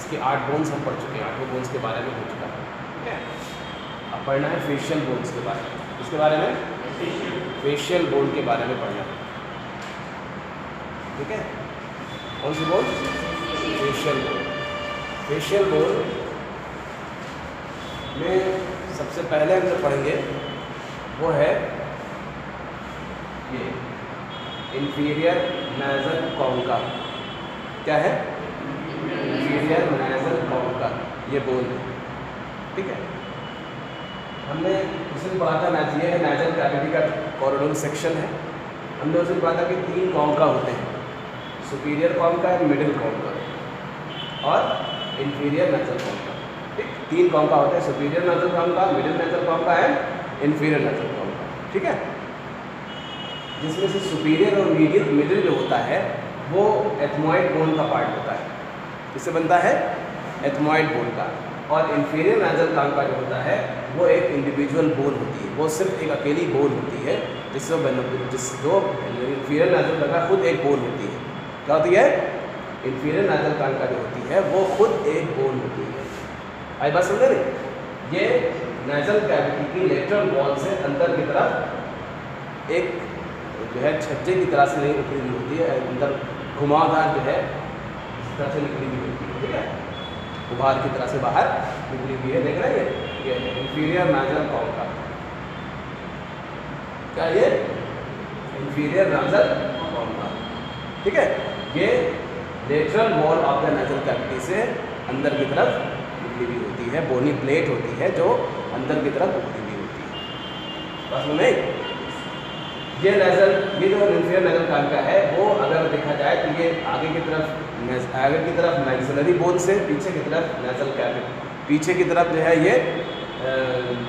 इसके 8 बोन्स हम पढ़ चुके हैं, 8 बोन्स के बारे में हो चुका है, ठीक है। अब पढ़ना है फेशियल बोन्स के बारे में। इसके बारे में फेशियल बोन के बारे में पढ़ना है, ठीक है। कौन सी bone? Facial bone. Facial bone में सबसे पहले हम जो पढ़ेंगे वो है ये इंफीरियर नेज़ल कॉन्का। क्या है? इंफीरियर नेज़ल कॉन्का, ये बोन है, ठीक है। हमने उसे पढ़ा था ये है नेज़ल कैविटी का कॉरिडोर सेक्शन है। हमने उसे पढ़ा था कि 3 कॉन्का होते हैं, सुपीरियर कॉन्का, मिडिल कॉन्का और इंफीरियर नेज़ल कॉन्का, ठीक। 3 कॉन्का होते हैं, superior nasal concha, middle nasal concha and inferior nasal concha, ठीक है। जिसमें से सुपीरियर और मिडिल जो होता है वो एथमॉइड बोन का पार्ट होता है। किससे बनता है? एथमॉइड बोन का। और इंफीरियर नेज़ल कॉन्का जो होता है वो एक इंडिविजुअल बोन होती है, वो सिर्फ एक अकेली बोन होती है, जो इंफीरियर नेज़ल कॉन्का खुद एक बोन होती है। क्या होती है? इंफीरियर नेज़ल कॉन्का जो होती है वो खुद एक बोन होती है। आई बात समझ रहे? ये नेज़ल कैविटी की लेटरल वॉल से अंदर की तरफ एक जो है छज्जे की तरह से निकली हुई होती है, अंदर घुमावदार जो है इस तरह से निकली हुई होती है, ठीक है। उभार की तरह से बाहर निकली हुई है, देख रहे हैं ये इंफीरियर नेज़ल कॉन्का। क्या ये? इंफीरियर नेज़ल कॉन्का, ठीक है। ये lateral wall of the nasal cavity से अंदर की तरफ निकली हुई होती है, बोनी प्लेट होती है जो अंदर की तरफ उभरी हुई होती है। बस में ये नेज़ल, ये जो इंफीरियर नेज़ल कॉन्का है वो अगर देखा जाए तो ये आगे की तरफ मैक्सिलरी बोन से, पीछे की तरफ नेज़ल कैविटी, पीछे की तरफ जो है ये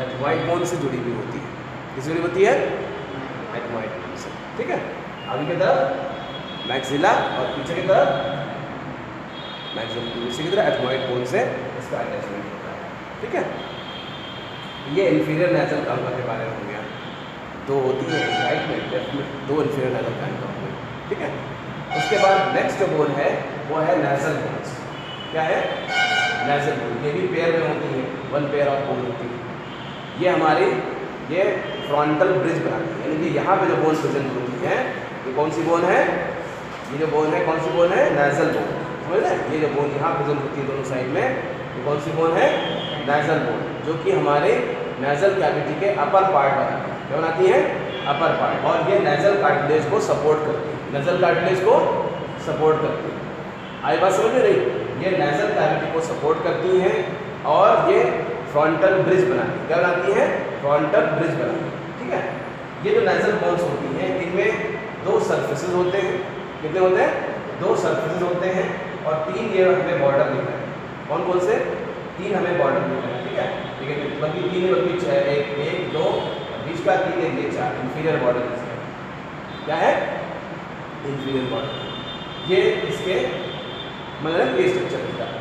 एथमॉइड बोन से जुड़ी हुई होती है। किससे जुड़ी होती है? एथमॉइड बोन से, ठीक है। आगे की तरफ मैक्सिला और पीछे की तरफ एथमॉइड बोन से इसका अटैचमेंट होता है, ठीक है। ये इंफीरियर नेज़ल कॉन्का के बारे में हो गया। 2 होती है, राइट में, लेफ्ट में 2 इंफीरियर नेज़ल कॉन्का होंगे, ठीक है। उसके बाद नेक्स्ट जो बोन है वो है नेज़ल बोन्स। क्या है? Nasal bone. ये भी पेयर में होती है, 1 पेयर ऑफ बोन होती है। ये हमारी ये फ्रंटल ब्रिज बनाती है, यानी कि यहाँ पे जो बोन प्रेजेंट होती है, ये कौन सी बोन है? ये जो बोन है कौन सी बोन है? नेज़ल बोन, समझ रहे? ये जो बोन यहाँ प्रेजेंट होती है दोनों साइड में, ये कौन सी बोन है? नेज़ल बोन, जो कि हमारे नेज़ल कैविटी के अपर पार्ट बनाती है। क्या बनाती है? Upper part. और ये नेज़ल कार्टिलेज को सपोर्ट करती है, नेज़ल कार्टिलेज को सपोर्ट करती है। आई बात समझ में नहीं? ये नेज़ल कैविटी को सपोर्ट करती हैं और ये फ्रंटल ब्रिज बनाती है। क्या बनाती है? फ्रंटल ब्रिज बनाती है, ठीक है। ये जो नेज़ल बोन्स होती हैं इनमें 2 सर्फेसेस होते हैं। कितने होते हैं? 2 सर्फेसेस होते हैं और 3 ये हमें बॉर्डर दिख रहा है। कौन कौन से? 3 हमें बॉर्डर दिख रहा है, ठीक है। ठीक है, बल्कि 3 है, बल्कि 6, 1 2 बीच का 3 है, ये 4 इंफीरियर बॉर्डर। क्या है? Inferior border. ये इसके मतलब ये स्ट्रक्चर होता है।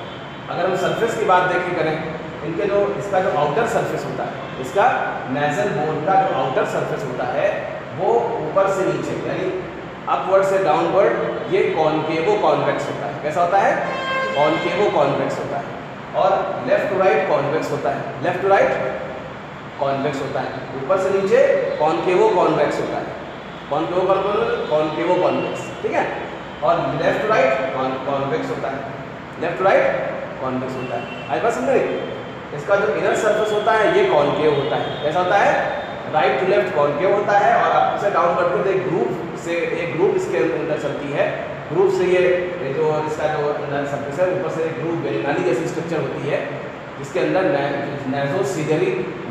अगर हम सरफेस की बात देखें करें, इनके जो इसका जो आउटर सरफेस होता है, इसका नेज़ल बोन का जो आउटर सरफेस होता है वो ऊपर से नीचे यानी अपवर्ड से डाउनवर्ड ये कॉनकेवो कॉन्वेक्स होता है। कैसा होता है? कॉनकेवो कॉन्वेक्स होता है। और लेफ्ट टू राइट कॉन्वेक्स होता है, लेफ्ट टू राइट कॉन्वेक्स होता है। ऊपर से नीचे कॉनकेवो कॉन्वेक्स होता है, कॉनकेवो कॉन्वेक्स, ठीक है। और लेफ्ट टू राइट कॉन्वेक्स होता है, लेफ्ट टू राइट कॉन्वेक्स होता है। आई बात समझ रहे? इसका जो इनर सरफेस होता है ये कॉनकेव होता है। कैसा होता है? राइट टू लेफ्ट कॉनकेव होता है। और अप से डाउन करते तो एक ग्रुप इसके अंदर चलती है। ग्रुप से ये जो इसका जो इनर सरफेस है ऊपर से एक ग्रुप नाली जैसी स्ट्रक्चर होती है जिसके अंदर नासोसिलियरी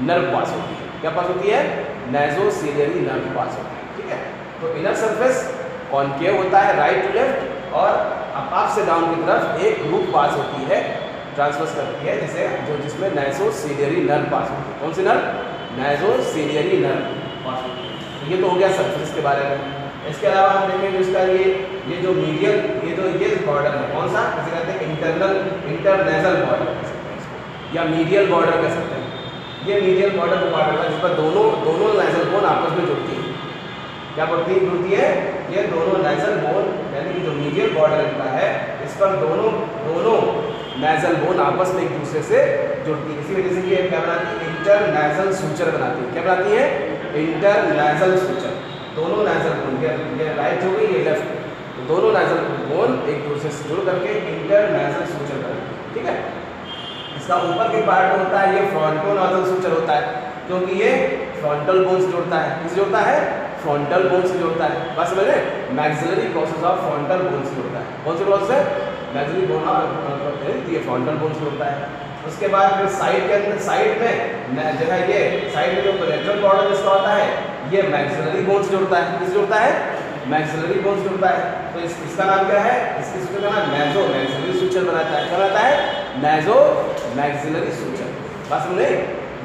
नर्व पास होती है। क्या पास होती है? नासोसिलियरी नर्व पास होती है, ठीक है। तो इनर सरफेस कॉनकेव होता है राइट टू लेफ्ट और अप से डाउन की तरफ एक ग्रुप पास होती है, ट्रांसवर्स करती है जिसमें नासोसिलियरी नर्व पास होती है। कौन सी नर्व? नासोसिलियरी नर्व पास होती है। तो ये तो हो गया सरफेस के बारे में। इसके अलावा हम देखेंगे इसका ये जो मीडियल ये बॉर्डर है कौन सा? जैसे कहते हैं इंटरनेज़ल बॉर्डर कह सकते हैं इसको, या मीडियल बॉर्डर कह सकते हैं। ये मीडियल बॉर्डर वो बॉर्डर है जिस पर दोनों नेज़ल बोन आपस में जुड़ती है। क्या जुड़ती है? ये दोनों नेज़ल बोन यानी कि जो मीडियल बॉर्डर इनका है इस पर दोनों नेजल बोन आपस में एक दूसरे से जुड़ती है। इसी वजह से ये क्या बनाती है, इंटरनेजल सूचर बनाती है। क्या बनाती है, इंटरनेजल सूचर। दोनों नेजल बोन, ये राइट हो गई, ये लेफ्ट, तो दोनों नेजल बोन एक दूसरे से जुड़ करके इंटरनेजल सूचर बनाती है। ठीक है, इसका ऊपर के पार्ट में होता है ये फ्रंटोनाजल सूचर होता है, क्योंकि ये फ्रंटल बोन से जुड़ता है। किससे जुड़ता है, फ्रंटल बोन से जुड़ता है। बस समझ रहे, maxillary process of frontal bone से जुड़ता है। कौन से प्रोसेस है, मैक्सिलरी बोन ऑफ ये फ्रंटल बोन से जुड़ता है। उसके बाद फिर साइड के अंदर, साइड में जो है ये साइड में जो कोलेटरल बॉर्डर जिसका होता है ये मैक्सिलरी बोन से जुड़ता है। किससे जुड़ता है, मैक्सिलरी बोन से जुड़ता है। तो इसका नाम क्या है, इसके सूचर का नाम नाजो मैक्सिलरी सूचर बनाता है। क्या बनाता है, नाजो मैक्सिलरी सूचर। बस समझे,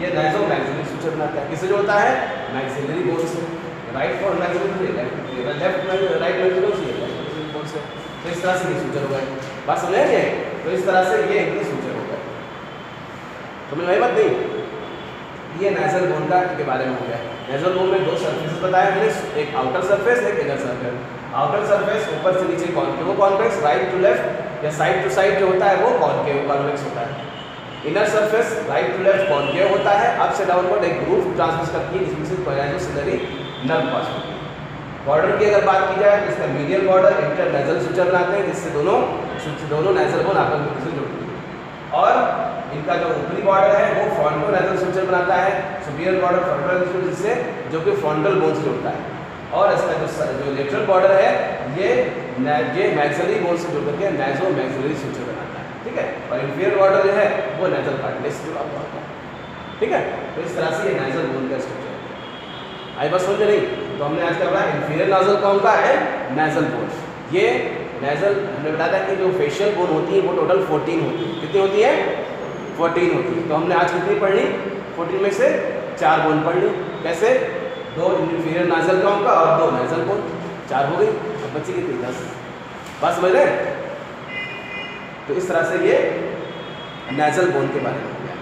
ये नाजो मैक्सिलरी सूचर बनाता है। किससे जोड़ता है, मैक्सिलरी बोन से। राइट और मैक्सिलरी, लेफ्ट में राइट मैक्सिलरी बोन से। तो इस तरह से ये सूचर हो गए। बात समझे, तो इस तरह से ये एक सूचर हो गए। समझ में बात नहीं, ये नेजल बोन का के बारे में हो गया। नेजल बोन में दो सरफेसेस बताया हमने, एक आउटर सरफेस, एक इनर सरफेस। आउटर सरफेस ऊपर से नीचे concave convex, right to left या साइड टू साइड जो होता है वो कॉन्केव कॉन्वेक्स होता है। Inner surface right to left concave होता है, अप से डाउनवर्ड एक ग्रूव ट्रांसमिट करती है जिसमें से कोलाजोसिलरी नर्व पास होती है। बॉर्डर की अगर बात की जाए तो इसका मीडियल बॉर्डर इंटरनेजल सूचर बनाते हैं, जिससे दोनों नेजल बोन आपस में जुड़ती है। और इनका जो ऊपरी बॉर्डर है वो फ्रंटोनेजल सूचर बनाता है, सुपीरियर बॉर्डर फ्रंटल सूचर जिससे जो कि फ्रंटल बोन से जुड़ता है। और इसका जो लेटरल बॉर्डर है ये मैक्सिलरी बोन से जुड़ करके नाजो मैक्सिलरी सूचर बनाता है। ठीक है, और इंफीरियर बॉर्डर जो है वो नेजल कार्टिलेज से जुड़ा हुआ होता है। ठीक है, तो इस तरह से ये नेजल बोन का स्ट्रक्चर है। आई बात समझ नहीं, तो हमने आज क्या बताया, इंफीरियर नाजल कौन का है, नेजल बोन। ये नेजल हमने बताया था कि जो फेशियल बोन होती है वो टोटल 14 होती है। कितनी होती है, 14 होती है। तो हमने आज कितनी पढ़ ली, 14 में से 4 बोन पढ़ ली। कैसे, 2 इंफीरियर नाजल कौन का और 2 नेजल बोन, 4 हो गई। अब बच्चे कितनी, 10। बात समझ रहे हैं, तो इस तरह से ये नेजल बोन के बारे में हो गया,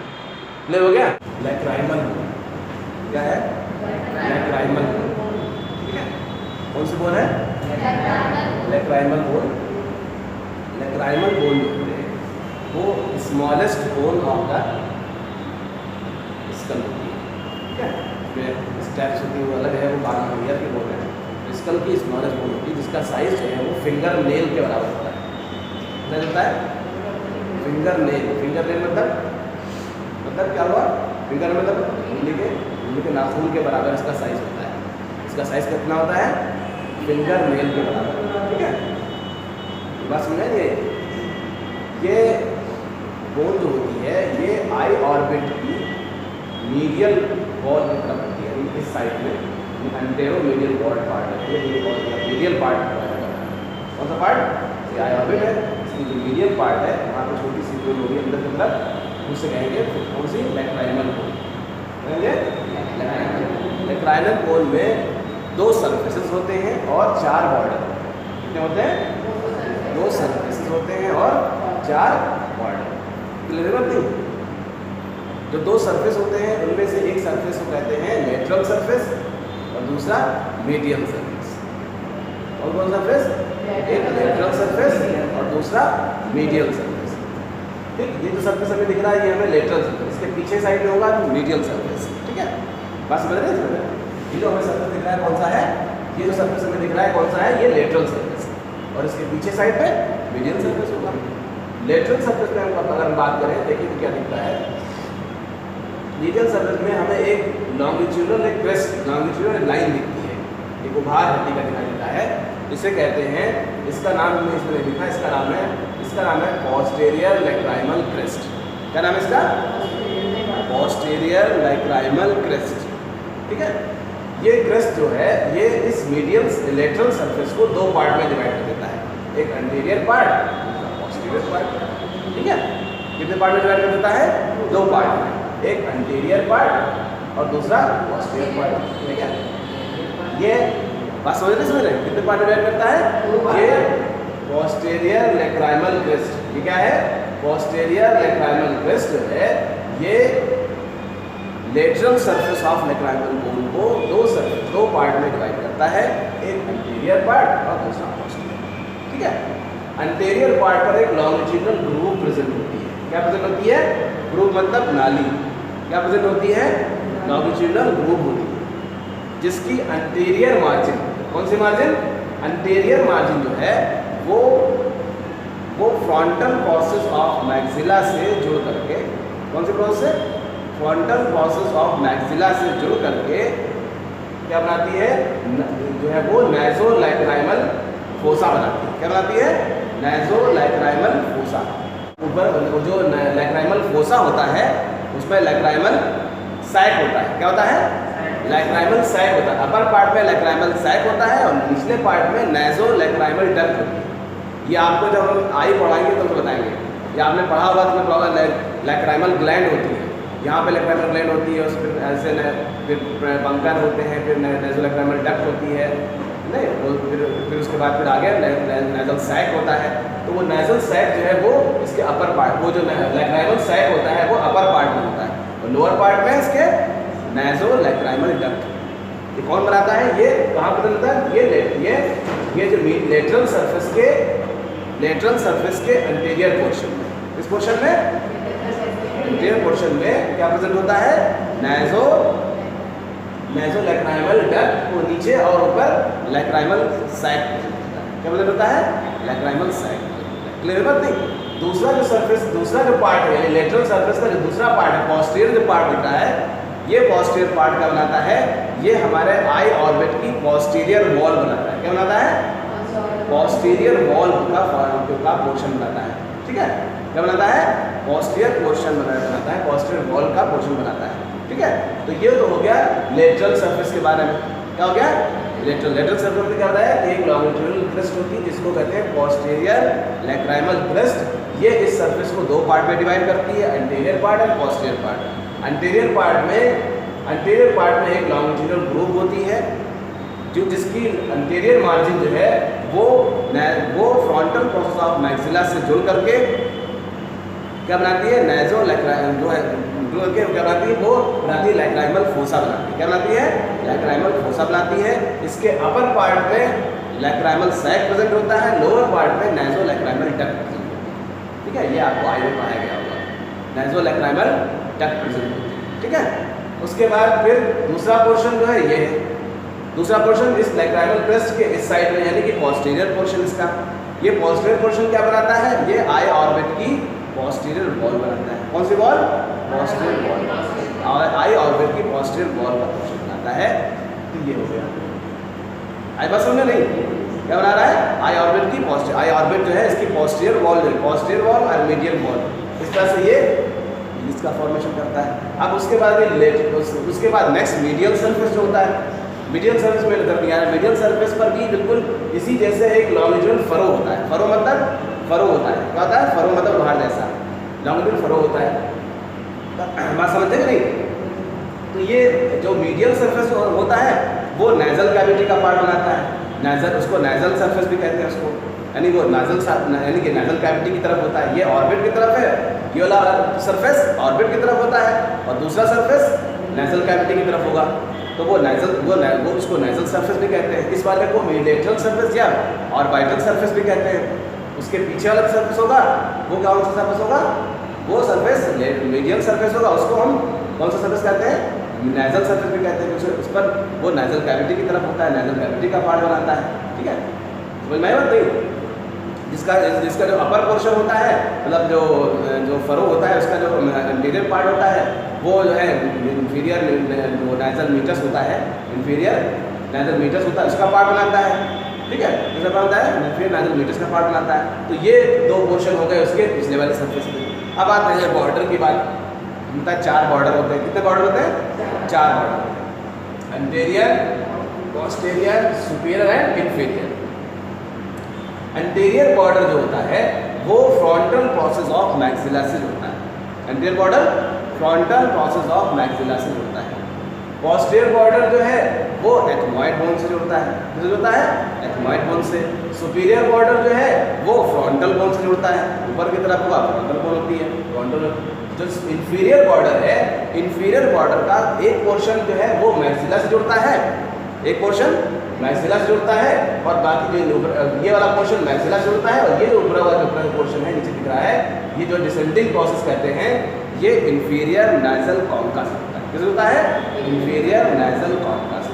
क्लियर हो गया। लैक्राइमल बोन क्या है, लैक्राइमल बोन। ठीक है, कौन सी बोन है, लैक्राइमल बोन। लैक्राइमल बोन जो होते हैं वो smallest bone of the skull होती है। ठीक है, इसमें स्टेप्स होती है वो अलग है, वो बाकी ईयर की बोन है। स्कल की स्मॉलेस्ट बोन होती है जिसका साइज जो है वो फिंगर नेल के बराबर होता है। क्या होता है, फिंगर नेल। फिंगर नेल मतलब क्या हुआ, फिंगर मतलब उंगली के नाखून के बराबर इसका साइज होता है। इसका साइज कितना होता है, फिंगर नेल के बराबर। ठीक है, बात समझे। ये बोन जो होती है ये आई ऑर्बिट की मीडियल वॉल की तरफ होती है। इस साइड में एंटेरो मीडियल वॉल पार्ट है, ये मीडियल पार्ट कौन सा पार्ट, ये आई ऑर्बिट है। इसकी जो मीडियल पार्ट है वहाँ पर छोटी सी बोन होगी अंदर की तरफ, उससे कहेंगे कौन सी, लैक्राइमल बोन। लैक्राइमल बोन में 2 सरफेसेस होते हैं और 4 बॉर्डर होते हैं। कितने होते हैं, 2 सरफेसेस होते हैं और 4 बॉर्डर। क्लियर नहीं, जो 2 सरफेस होते हैं उनमें से एक सरफेस को कहते हैं लेटरल सरफेस और दूसरा मीडियल सरफेस। और कौन सरफेस, एक लेटरल सरफेस और दूसरा मीडियल सरफेस। ठीक, ये जो सरफेस हमें दिख रहा है ये हमें लेटरल सरफेस, इसके पीछे साइड में होगा तो मीडियल सरफेस। ठीक है, बस समझ रहे हैं। ये जो हमें सरफेस दिख रहा है कौन सा है, ये जो सरफेस हमें दिख रहा है कौन सा है, ये लेटरल सरफेस, और इसके पीछे साइड पे मीडियल सरफेस होगा। लेटरल सरफेस में अगर हम बात करें, देखिए तो क्या दिखता है, मीडियल सरफेस में हमें एक लॉन्गिट्यूडनल, एक क्रेस्ट, लॉन्गिट्यूडनल लाइन दिखती है, एक उभार हड्डी का दिखाई देता है, इसे कहते हैं, इसका नाम हमने इसमें लिखा है, इसका नाम है पोस्टेरियर लैक्राइमल क्रेस्ट। क्या नाम है इसका, पोस्टेरियर लैक्राइमल क्रेस्ट। ठीक है, ये क्रेस्ट जो है ये इस मीडियल लेटरल सरफेस को 2 पार्ट में डिवाइड कर देता है, एक एंटीरियर पार्ट, दूसरा पोस्टीरियर पार्ट। ठीक है, कितने पार्ट में डिवाइड कर देता है, 2 पार्ट में, एक एंटीरियर पार्ट और दूसरा पोस्टीरियर पार्ट। ठीक है, ये बात समझ रहे, कितने पार्ट में डिवाइड करता है, ये पोस्टेरियर लैक्राइमल क्रेस्ट। ये क्या है, पोस्टेरियर लैक्राइमल क्रेस्ट जो है ये lateral surface of lacrimal bone को 2 पार्ट में डिवाइड करता है, एक एंटीरियर पार्ट और दूसरा पोस्टीरियर। ठीक है, अंटेरियर पार्ट पर एक लॉन्गिट्यूडिनल ग्रूव प्रेजेंट होती है। क्या प्रेजेंट होती है? ग्रूव मतलब नाली। क्या प्रेजेंट होती है? लॉन्गिट्यूडिनल ग्रूव होती है, जिसकी अंटेरियर मार्जिन, कौन सी मार्जिन? अंटेरियर मार्जिन जो है वो फ्रंटल प्रोसेस ऑफ मैक्सिला से जुड़ करके, कौन से process? Frontal process of maxilla से जुड़ करके क्या बनाती है? जो है वो नासोलैक्राइमल फोसा बनाती है। क्या बनाती है? नासोलैक्राइमल फोसा। ऊपर जो लैक्राइमल फोसा होता है उसमें लैक्राइमल सैक होता है। क्या होता है? लैक्राइमल सैक होता है। अपर पार्ट में लैक्राइमल सैक होता है और निचले पार्ट में नासोलैक्राइमल डक्ट होती है। ये आपको जब हम आई पढ़ाएंगे तो बताएंगे। ये आपने पढ़ा होगा तो पढ़ा होगा लैक्राइमल ग्लैंड होती है, यहाँ पे लैक्राइमल ग्लैंड होती है, उस फिर ऐसे फिर बंकर होते हैं, फिर नासोलैक्राइमल डक्ट होती है, नहीं वो फिर उसके बाद फिर आगे नाजल सैक होता है। तो वो नाजल सैक जो है वो इसके अपर पार्ट, वो जो लैक्राइमल सैक होता है वो अपर पार्ट में होता है और लोअर पार्ट में इसके नासोलैक्राइमल डक्ट। ये कौन बनाता है? ये कहाँ पर बनता है? ये जो लेटरल सरफेस के अंटीरियर पोर्शन में, इस पोर्शन में अंटीरियर पोर्शन में क्या प्रेजेंट होता है? नासोलैक्राइमल डक्ट को नीचे और ऊपर लैक्राइमल सैक। क्या प्रेजेंट होता है? Lacrimal sac. क्लियर बात नहीं? दूसरा जो पार्ट है लेटरल सरफेस का जो दूसरा पार्ट है, पोस्टीरियर जो पार्ट होता है, ये पोस्टीरियर पार्ट क्या बनाता है? ये हमारे आई ऑर्बिट की पोस्टीरियर वॉल बनाता है। क्या बनाता है? पोस्टीरियर वॉल का पोर्शन बनाता है। ठीक है? क्या बनाता है? पोस्टीरियर पोर्शन बनाता है, पोस्टीरियर वॉल का पोर्शन बनाता है। ठीक है? तो ये तो हो गया लेटरल सरफेस के बारे में। क्या हो गया? लेटरल सरफेस में क्या होता है? एक लॉन्गिट्यूडिनल क्रेस्ट होती है जिसको कहते हैं पोस्टीरियर लैक्राइमल क्रेस्ट। ये इस सरफेस को दो पार्ट में डिवाइड करती है, अंटीरियर पार्ट और पोस्टीरियर पार्ट। अंटीरियर पार्ट में एक लॉन्गिट्यूडिनल ग्रूव होती है जो जिसकी अंटीरियर मार्जिन जो है वो फ्रंटल प्रोसेस ऑफ मैक्सिला से जुड़ करके क्या बनाती है? नासोलैक्राइमल जो है क्या बनाती है? वो बनाती है लैक्राइमल फोसा बनाती है। क्या बनाती है? लैक्राइमल फोसा बनाती है। इसके अपर पार्ट में लैक्राइमल सैक प्रेजेंट होता है, लोअर पार्ट में नासोलैक्राइमल डक्ट प्रेजेंट होती है। ठीक है? ये आपको आई में पढ़ाया गया होगा, नासोलैक्राइमल डक्ट प्रेजेंट होती है। ठीक है? उसके बाद फिर दूसरा पोर्शन जो है ये है, दूसरा पोर्शन इस लैक्राइमल क्रेस्ट के इस साइड में, यानी कि पोस्टीरियर पोर्शन इसका। ये पोस्टीरियर पोर्शन क्या बनाता है? ये आई ऑर्बिट की पोस्टीरियर वॉल बनाता है। कौन सी वॉल? Posterior wall. और आई ऑर्बिट की पोस्टीरियर वॉल का पोर्शन बनाता है। तो ये हो गया। आई बस समझे नहीं? क्या बना रहा है? आई ऑर्बिट की आई ऑर्बिट जो है इसकी पोस्टीरियर वॉल और मीडियल वॉल, इस तरह से ये इसका फॉर्मेशन करता है। अब उसके बाद नेक्स्ट मीडियल सरफेस जो होता है, मीडियल सरफेस में कर दिया है। मीडियल सरफेस पर भी बिल्कुल इसी जैसे एक लॉन्गिट्यूडिनल फरो होता है। फरो मतलब फरो होता है। क्या होता है? फरो मतलब बाहर जैसा लॉन्गिट्यूडिनल फरो होता है। बात समझते हैं नहीं? तो ये जो मीडियल सरफेस होता है वो नाजल कैविटी का पार्ट बनाता है। उसको नाजल सरफेस भी कहते हैं उसको, यानी वो यानी कि नाजल कैविटी की तरफ होता है। ये ऑर्बिट की तरफ है, ये वाला सरफेस ऑर्बिट की तरफ होता है और दूसरा सरफेस नाजल कैविटी की तरफ होगा। तो वो उसको नाजल सरफेस भी कहते हैं। इस वाले को लेटरल सरफेस या ऑर्बिटल सरफेस भी कहते हैं। उसके पीछे वाला सरफेस होगा वो कौन सा सरफेस होगा? वो सरफेस मीडियल सरफेस होगा, उसको हम कौन सा सरफेस कहते हैं? नाजल सरफेस भी कहते हैं। उस पर वो नाजल कैविटी की तरफ होता है, नाजल कैविटी का पार्ट बनाता है। ठीक है? समझ में आया बात नहीं? जिसका जो अपर पोर्शन होता है, मतलब जो फरो होता है, उसका जो अंटीरियर पार्ट होता है वो जो है इंफीरियर जो नाजल मीटस होता है, इंफीरियर नाजल मीटस होता है, उसका पार्ट बनाता है। ठीक है? दूसरा पार्ट होता है इंफीरियर नाजल मीटस का पार्ट बनाता है। तो ये दो पोर्शन हो गए उसके पिछले वाले सरफेस में। अब आते हैं बॉर्डर की बात। होता है 4 बॉर्डर होते हैं। कितने बॉर्डर होते हैं? 4 बॉर्डर होते हैं, anterior, posterior, superior and inferior. Anterior border जो होता है वो फ्रंटल प्रोसेस ऑफ मैक्सिला से जुड़ता है। Anterior border frontal process of maxilla से जुड़ता है। पोस्टीरियर बॉर्डर जो है वो एथमॉइड बोन से जुड़ता है। किससे जुड़ता है? एथमॉइड बोन से। सुपीरियर बॉर्डर जो है वो फ्रंटल बोन से जुड़ता है। ऊपर की तरफ हुआ फ्रंटल बोन होती है। फ्रंटल जो इंफीरियर बॉर्डर है, इंफीरियर बॉर्डर का एक पोर्शन जो है वो मैक्सिला से जुड़ता है, एक पोर्शन मैक्सिला से जुड़ता है और बाकी जो ये वाला पोर्शन मैक्सिला से जुड़ता है, और ये जो ऊपरा हुआ जो पोर्शन है नीचे दिख रहा है, ये जो डिसेंडिंग प्रोसेस कहते हैं, ये इंफीरियर नाइजल कॉन्कस होता है। किस होता है? Inferior Nigel कॉन्कस।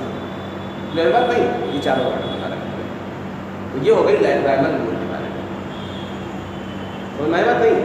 क्लियर बात नहीं? ये चारों बातें बता रहे हैं। तो ये हो गई लाइट्राइनल मूल के बारे में। समझ में आई बात नहीं?